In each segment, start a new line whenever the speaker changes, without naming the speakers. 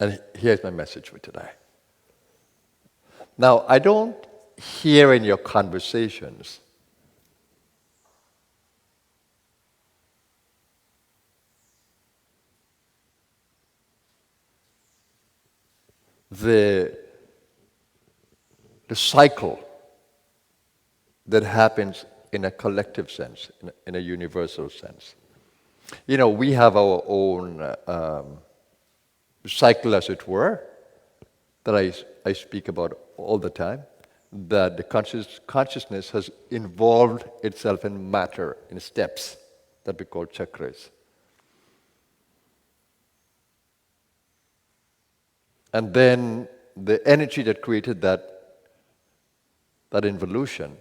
And here's my message for today. Now, I don't hear in your conversations the cycle that happens in a collective sense, in a universal sense. You know, we have our own cycle, as it were, that I speak about all the time, that the consciousness has involved itself in matter, in steps that we call chakras. And then the energy that created that involution,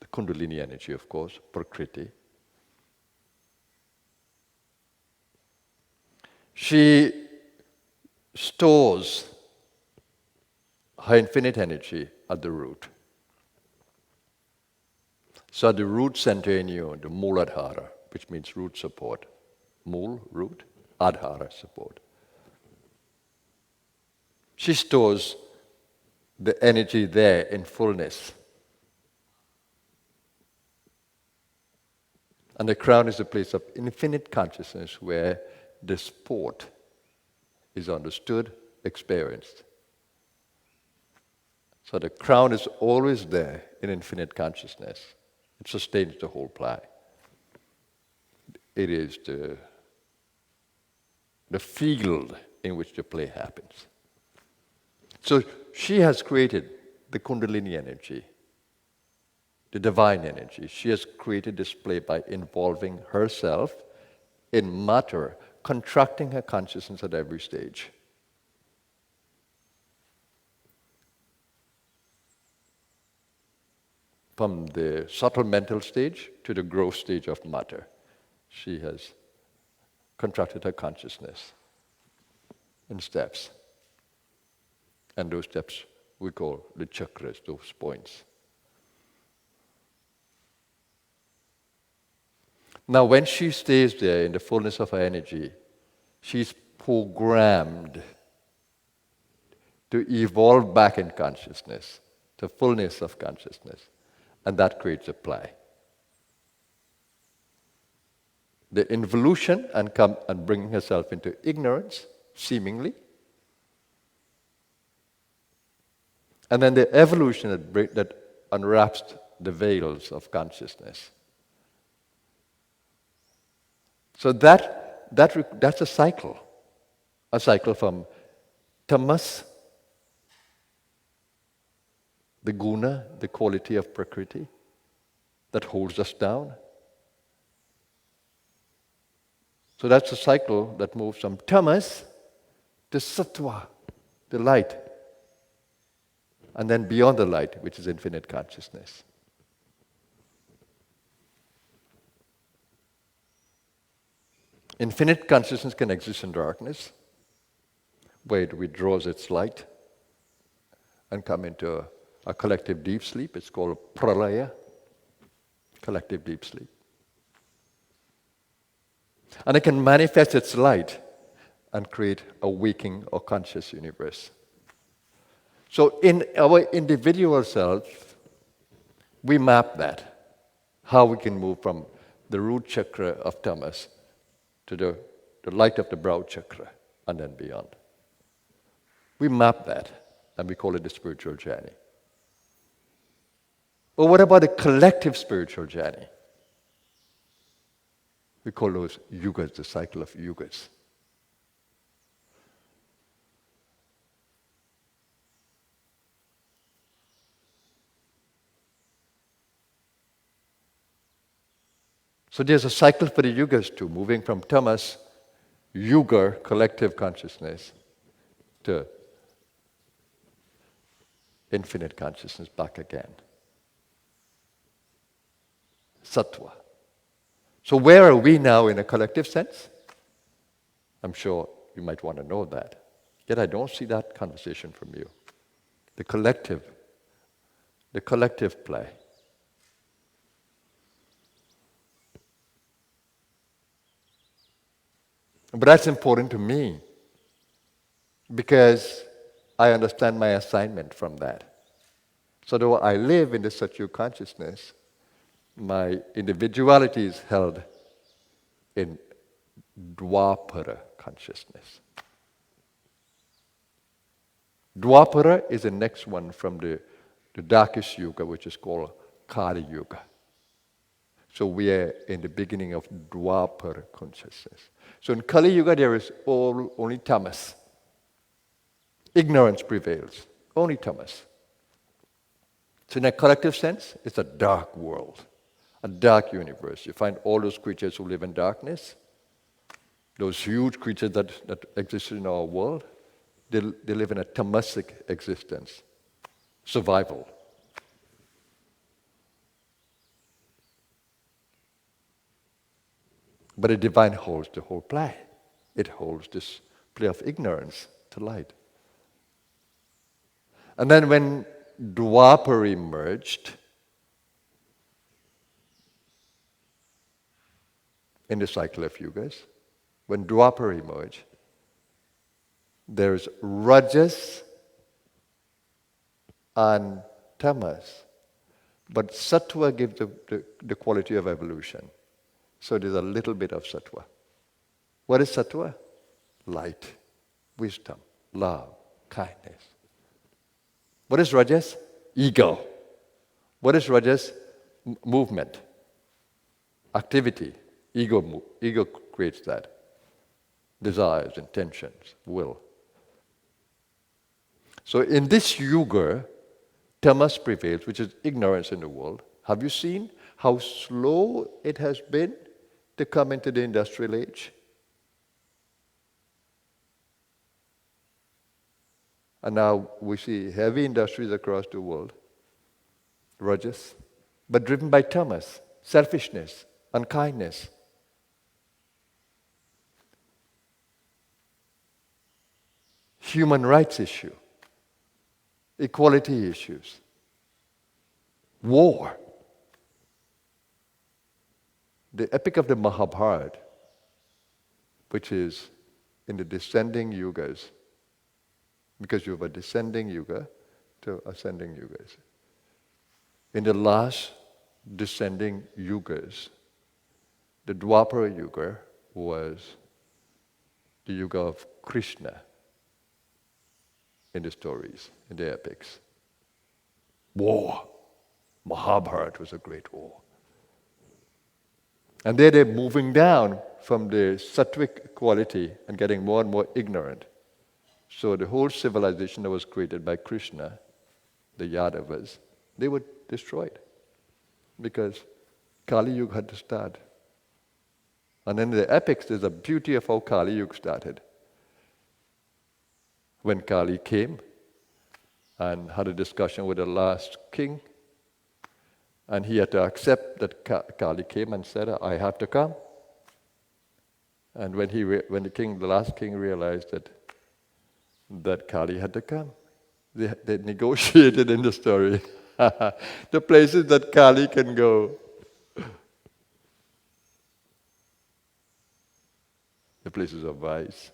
the Kundalini energy, of course, Prakriti, she stores her infinite energy at the root. So at the root center in you, the Mooladhara, which means root support. Mool, root, Adhara, support. She stores the energy there in fullness. And the crown is a place of infinite consciousness where the sport is understood, experienced. So the crown is always there in infinite consciousness. It sustains the whole play. It is the field in which the play happens. So she has created the Kundalini energy, the divine energy. She has created this play by involving herself in matter, contracting her consciousness at every stage. From the subtle mental stage to the gross stage of matter, she has contracted her consciousness in steps. And those steps we call the chakras, those points. Now, when she stays there in the fullness of her energy, she's programmed to evolve back in consciousness, to fullness of consciousness, and that creates a play. The involution and bringing herself into ignorance, seemingly, and then the evolution that unwraps the veils of consciousness. So that's a cycle from tamas, the guna, the quality of Prakriti that holds us down. So that's a cycle that moves from tamas to sattva, the light, and then beyond the light, which is infinite consciousness. Infinite consciousness can exist in darkness, where it withdraws its light and come into a collective deep sleep. It's called pralaya, collective deep sleep. And it can manifest its light and create a waking or conscious universe. So in our individual self, we map that, how we can move from the root chakra of tamas to the light of the brow chakra and then beyond. We map that and we call it the spiritual journey. But what about the collective spiritual journey? We call those yugas, the cycle of yugas. So there's a cycle for the yugas too, moving from tamas, yuga, collective consciousness, to infinite consciousness back again. Sattva. So where are we now in a collective sense? I'm sure you might want to know that. Yet I don't see that conversation from you. The collective play. But that's important to me because I understand my assignment from that. So though I live in the Satyu consciousness, my individuality is held in Dwapara consciousness. Dwapara is the next one from the darkest yuga, which is called Kali Yuga. So we are in the beginning of Dwapara consciousness. So in Kali Yuga, there is only tamas. Ignorance prevails. Only tamas. So in a collective sense, it's a dark world, a dark universe. You find all those creatures who live in darkness, those huge creatures that exist in our world, they live in a tamasic existence, survival. But the divine holds the whole play. It holds this play of ignorance to light. And then when Dwapara emerged in the cycle of yugas, when Dwapara emerged, there's Rajas and Tamas. But Sattva gives the quality of evolution. So there's a little bit of Sattva. What is Sattva? Light, wisdom, love, kindness. What is Rajas? Ego. What is Rajas? Movement, activity. Ego creates that. Desires, intentions, will. So in this yuga, tamas prevails, which is ignorance in the world. Have you seen how slow it has been to come into the industrial age? And now we see heavy industries across the world, rajas, but driven by tamas, selfishness, unkindness. Human rights issue, equality issues, war. The epic of the Mahabharata, which is in the descending yugas, because you have a descending yuga to ascending yugas. In the last descending yugas, the Dwapara Yuga was the yuga of Krishna in the stories, in the epics. War. Mahabharata was a great war. And there they're moving down from the sattvic quality and getting more and more ignorant. So the whole civilization that was created by Krishna, the Yadavas, they were destroyed because Kali Yuga had to start. And in the epics, there's a beauty of how Kali Yuga started. When Kali came and had a discussion with the last king, and he had to accept that Kali came and said, "I have to come." And when the last king realized that Kali had to come, they negotiated in the story the places that Kali can go. The places of vice.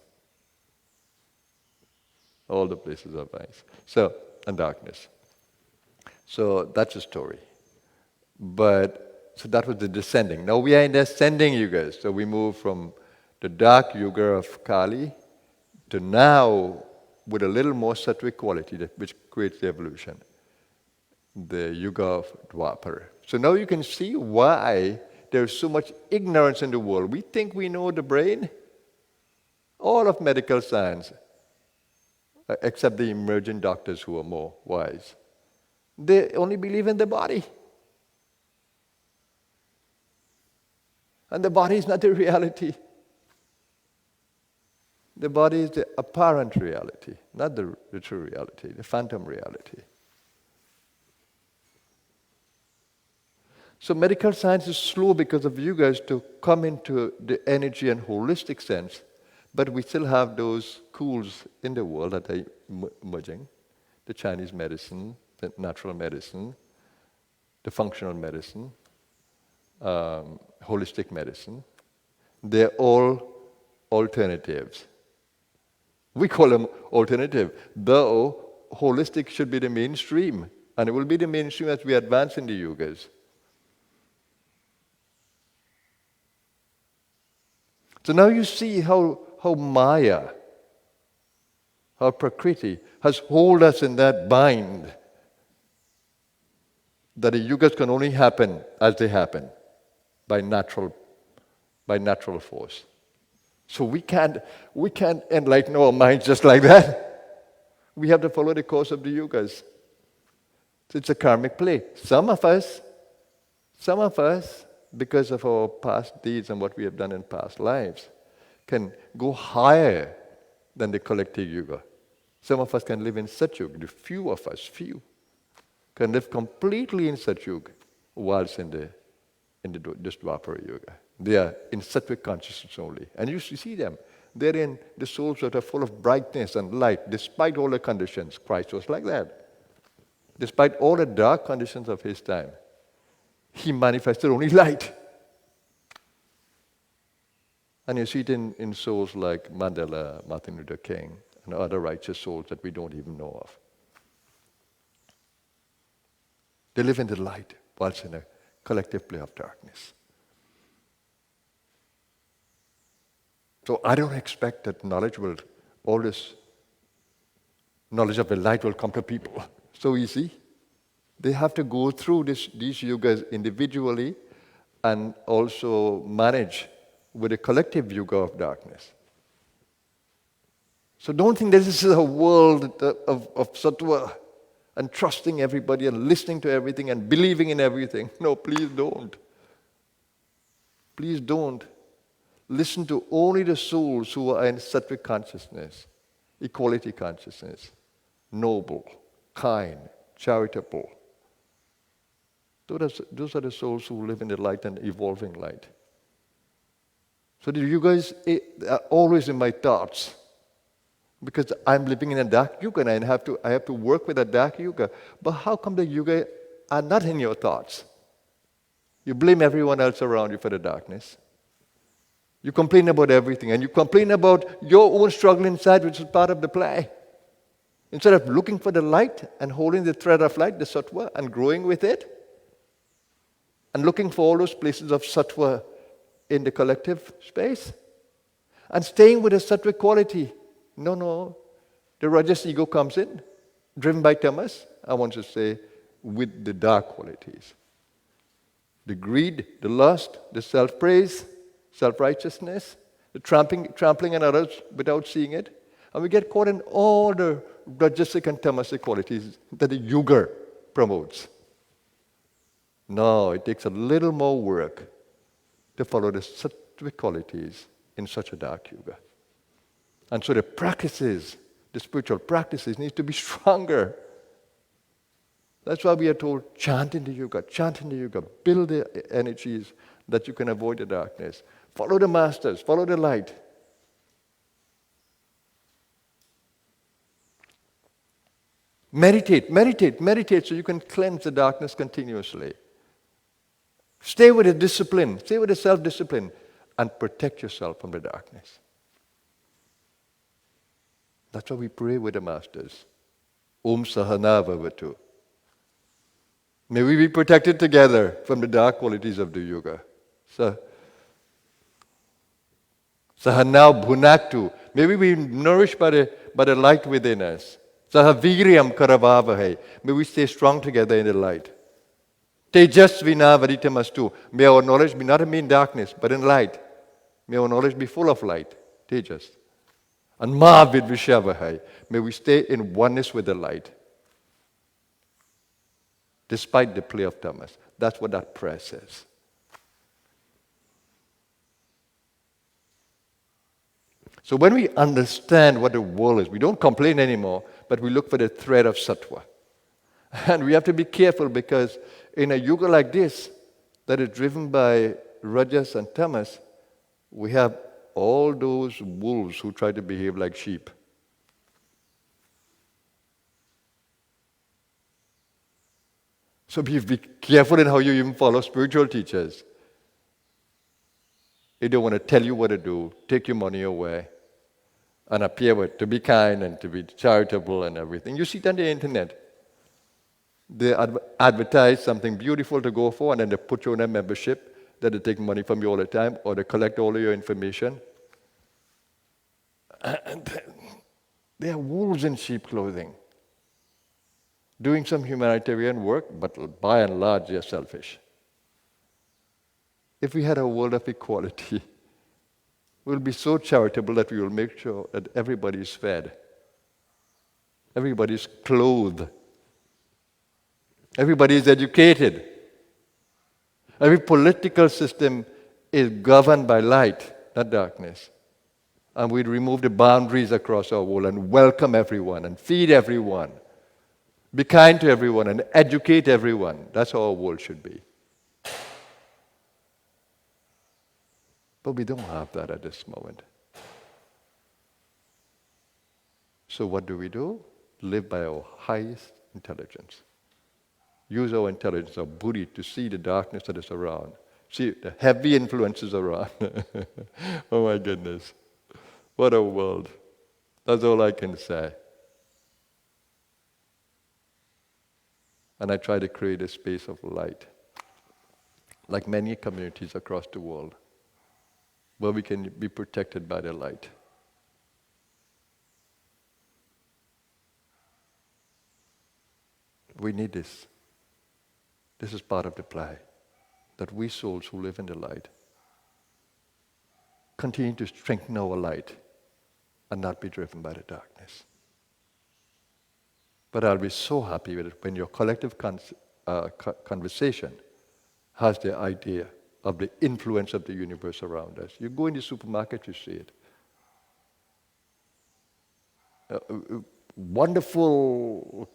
All the places of vice. And darkness. So that's a story. So that was the descending. Now we are in the ascending yugas. So we move from the dark yuga of Kali to now, with a little more sattvic quality, which creates the evolution, the yuga of Dwapara. So now you can see why there's so much ignorance in the world. We think we know the brain. All of medical science, except the emerging doctors who are more wise, they only believe in the body. And the body is not the reality. The body is the apparent reality, not the true reality, the phantom reality. So medical science is slow because of you guys to come into the energy and holistic sense, but we still have those schools in the world that are emerging, the Chinese medicine, the natural medicine, the functional medicine, holistic medicine. They're all alternatives. We call them alternative. Though holistic should be the mainstream, and it will be the mainstream as we advance in the yugas. So now you see how Maya, how Prakriti has hold us in that bind, that the yugas can only happen as they happen, by natural force. So we can't enlighten our minds just like that. We have to follow the course of the yugas. So it's a karmic play. Some of us, because of our past deeds and what we have done in past lives, can go higher than the collective yuga. Some of us can live in Satyuga. The few of us, can live completely in Satyuga, whilst in this Dwapara Yuga. They are in Sattvic consciousness only. And you see them. They're in the souls that are full of brightness and light, despite all the conditions. Christ was like that. Despite all the dark conditions of his time, he manifested only light. And you see it in souls like Mandela, Martin Luther King, and other righteous souls that we don't even know of. They live in the light, whilst in a collective play of darkness. So I don't expect that all this knowledge of the light will come to people so easy. They have to go through these yugas individually and also manage with a collective yuga of darkness. So don't think this is a world of sattva and trusting everybody and listening to everything and believing in everything. No, please don't. Please don't. Listen to only the souls who are in sattvic consciousness, equality consciousness, noble, kind, charitable. Those are the souls who live in the light and evolving light. So you guys are always in my thoughts, because I'm living in a dark yuga and I have to work with a dark yuga. But how come the yuga are not in your thoughts? You blame everyone else around you for the darkness. You complain about everything, and you complain about your own struggle inside, which is part of the play. Instead of looking for the light and holding the thread of light, the sattva, and growing with it, and looking for all those places of sattva in the collective space, and staying with the sattvic quality. No. The rajas ego comes in, driven by tamas, I want to say, with the dark qualities. The greed, the lust, the self-praise, self-righteousness, the trampling on others without seeing it. And we get caught in all the rajasic and tamasic qualities that the yuga promotes. No, it takes a little more work to follow the sattvic qualities in such a dark yuga. And so the practices, the spiritual practices, need to be stronger. That's why we are told, chant in the yuga, build the energies that you can avoid the darkness. Follow the masters, follow the light. Meditate so you can cleanse the darkness continuously. Stay with the discipline, stay with the self-discipline, and protect yourself from the darkness. That's why we pray with the masters. Om Sahana Bhavatu. May we be protected together from the dark qualities of the yuga. Sahana Bhunaktu. May we be nourished by the light within us. Sahaviryam Karavavahe. May we stay strong together in the light. Tejasvina Vaditamastu. May our knowledge be not in darkness, but in light. May our knowledge be full of light. Tejas. And Mahavid Vishavahai. May we stay in oneness with the light, despite the play of tamas. That's what that prayer says. So when we understand what the world is, we don't complain anymore, but we look for the thread of sattva. And we have to be careful, because in a yuga like this, that is driven by rajas and tamas, we have all those wolves who try to behave like sheep. So be careful in how you even follow spiritual teachers. They don't want to tell you what to do, take your money away, and appear to be kind and to be charitable and everything. You see it on the internet. They advertise something beautiful to go for, and then they put you on a membership that they take money from you all the time, or they collect all of your information. And they are wolves in sheep clothing, doing some humanitarian work, but by and large, they are selfish. If we had a world of equality, we'll be so charitable that we will make sure that everybody is fed, everybody is clothed, everybody is educated. Every political system is governed by light, not darkness. And we'd remove the boundaries across our world and welcome everyone and feed everyone, be kind to everyone and educate everyone. That's how our world should be. But we don't have that at this moment. So what do? Live by our highest intelligence. Use our intelligence, our buddhi, to see the darkness that is around. See the heavy influences around. Oh my goodness. What a world. That's all I can say. And I try to create a space of light, like many communities across the world, where we can be protected by the light. We need this. This is part of the play, that we souls who live in the light continue to strengthen our light and not be driven by the darkness. But I'll be so happy with it when your collective conversation has the idea of the influence of the universe around us. You go in the supermarket, you see it. Wonderful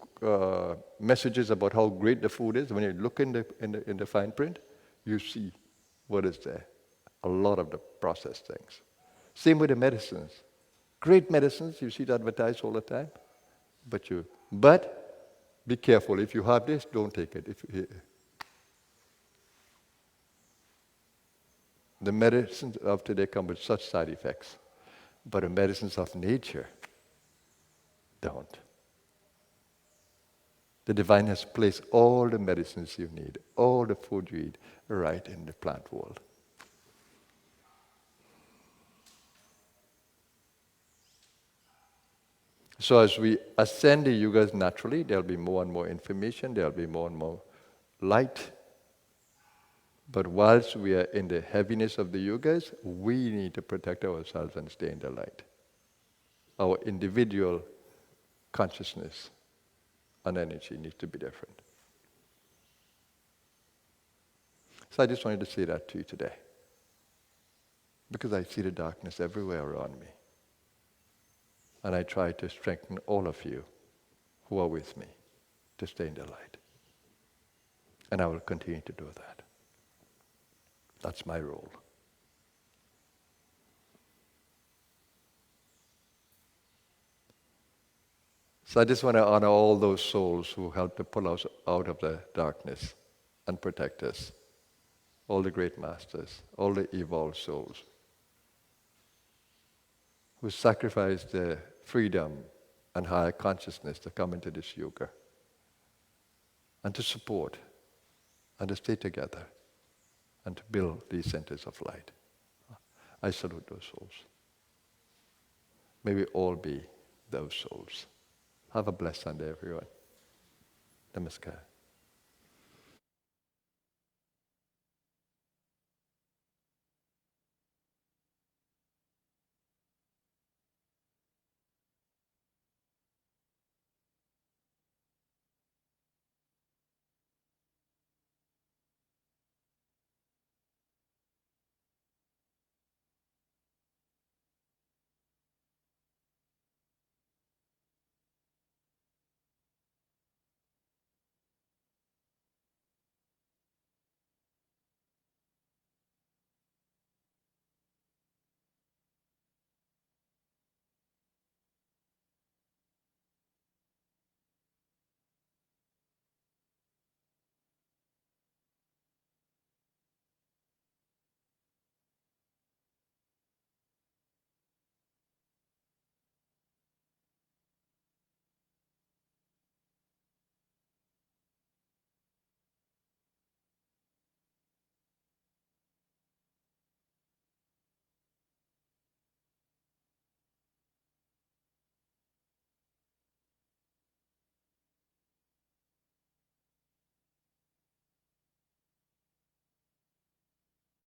messages about how great the food is. When you look in the fine print, you see what is there. A lot of the processed things. Same with the medicines. Great medicines, you see it advertised all the time. But be careful. If you have this, don't take it. The medicines of today come with such side effects, but the medicines of nature don't. The divine has placed all the medicines you need, all the food you eat, right in the plant world. So as we ascend the yugas naturally, there'll be more and more information, there'll be more and more light. But whilst we are in the heaviness of the yugas, we need to protect ourselves and stay in the light. Our individual consciousness and energy needs to be different. So I just wanted to say that to you today, because I see the darkness everywhere around me. And I try to strengthen all of you who are with me to stay in the light. And I will continue to do that. That's my role. So I just want to honor all those souls who helped to pull us out of the darkness and protect us. All the great masters, all the evolved souls who sacrificed their freedom and higher consciousness to come into this yoga and to support and to stay together and to build these centers of light. I salute those souls. May we all be those souls. Have a blessed Sunday, everyone. Namaskar.